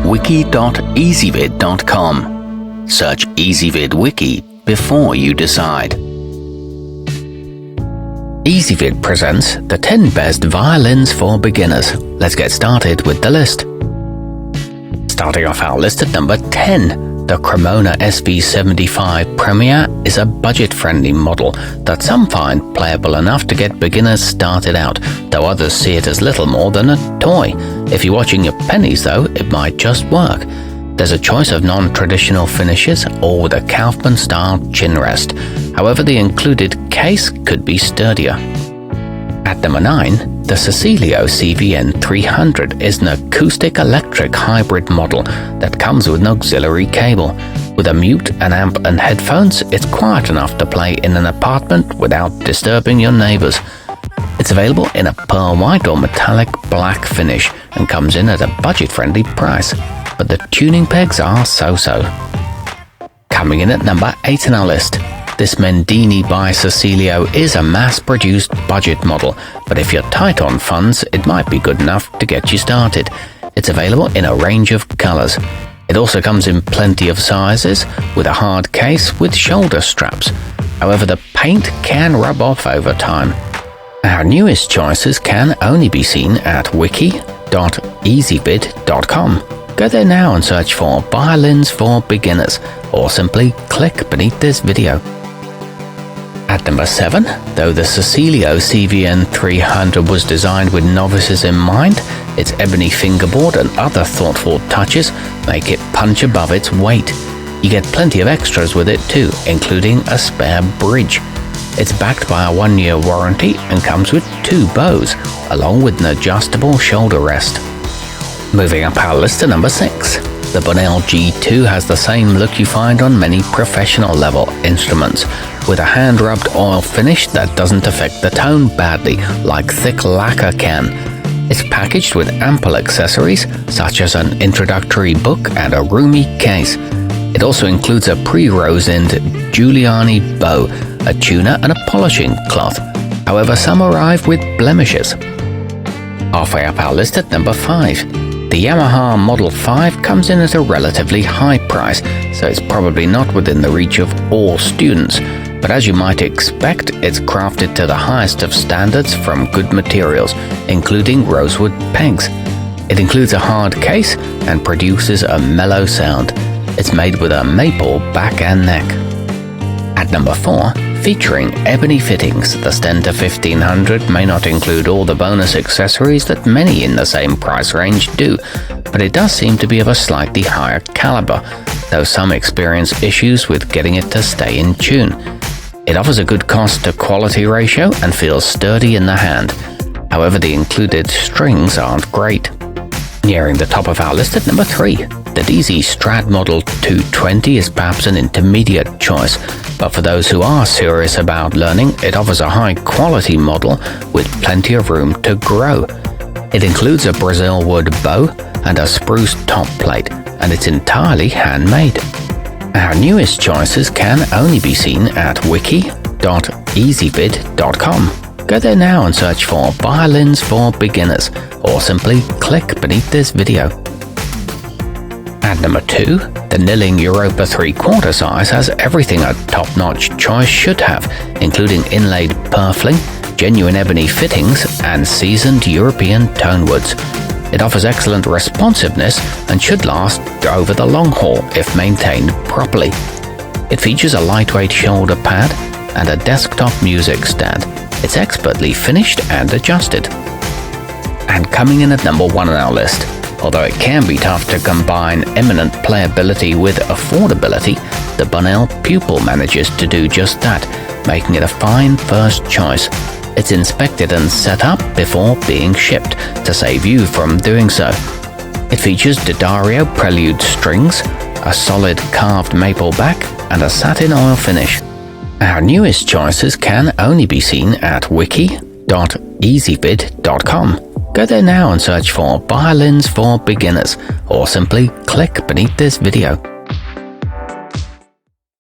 wiki.ezvid.com. Search Ezvid Wiki before you decide. Ezvid presents the 10 best violins for beginners. Let's get started with the list. Starting off our list at number 10. The Cremona SV75 Premier is a budget-friendly model that some find playable enough to get beginners started out, though others see it as little more than a toy. If you're watching your pennies though, it might just work. There's a choice of non-traditional finishes, all with a Kaufman-style chin rest. However, the included case could be sturdier. At number 9, the Cecilio CVN 300 is an acoustic electric hybrid model that comes with an auxiliary cable. With a mute, an amp and headphones, it's quiet enough to play in an apartment without disturbing your neighbors. It's available in a pearl white or metallic black finish and comes in at a budget-friendly price, but the tuning pegs are so-so. Coming in at number 8 on our list. This Mendini by Cecilio is a mass-produced budget model, but if you're tight on funds, it might be good enough to get you started. It's available in a range of colors. It also comes in plenty of sizes, with a hard case with shoulder straps. However, the paint can rub off over time. Our newest choices can only be seen at wiki.ezvid.com. Go there now and search for Violins for Beginners, or simply click beneath this video. At number 7, though the Cecilio CVN 300 was designed with novices in mind, its ebony fingerboard and other thoughtful touches make it punch above its weight. You get plenty of extras with it too, including a spare bridge. It's backed by a 1-year warranty and comes with 2 bows, along with an adjustable shoulder rest. Moving up our list to number 6. The Bunnel G2 has the same look you find on many professional-level instruments, with a hand-rubbed oil finish that doesn't affect the tone badly like thick lacquer can. It's packaged with ample accessories, such as an introductory book and a roomy case. It also includes a pre-rosined Giuliani bow, a tuner and a polishing cloth. However, some arrive with blemishes. Halfway up our list at number 5. The Yamaha Model 5 comes in at a relatively high price, so it's probably not within the reach of all students. But as you might expect, it's crafted to the highest of standards from good materials, including rosewood pegs. It includes a hard case and produces a mellow sound. It's made with a maple back and neck. At number 4, featuring ebony fittings, the Stentor 1500 may not include all the bonus accessories that many in the same price range do, but it does seem to be of a slightly higher caliber, though some experience issues with getting it to stay in tune. It offers a good cost-to-quality ratio and feels sturdy in the hand. However, the included strings aren't great. Nearing the top of our list at number 3. The DZ Strad Model 220 is perhaps an intermediate choice, but for those who are serious about learning, it offers a high-quality model with plenty of room to grow. It includes a Brazil wood bow and a spruce top plate, and it's entirely handmade. Our newest choices can only be seen at wiki.ezvid.com. Go there now and search for Violins for Beginners, or simply click beneath this video. At number 2, the Knilling Europa 3/4 size has everything a top-notch choice should have, including inlaid purfling, genuine ebony fittings, and seasoned European tonewoods. It offers excellent responsiveness and should last over the long haul if maintained properly. It features a lightweight shoulder pad and a desktop music stand. It's expertly finished and adjusted. And coming in at number 1 on our list. Although it can be tough to combine eminent playability with affordability, the Bunnel Pupil manages to do just that, making it a fine first choice. It's inspected and set up before being shipped to save you from doing so. It features D'Addario Prelude strings, a solid carved maple back, and a satin oil finish. Our newest choices can only be seen at wiki.ezvid.com. Go there now and search for Violins for Beginners, or simply click beneath this video.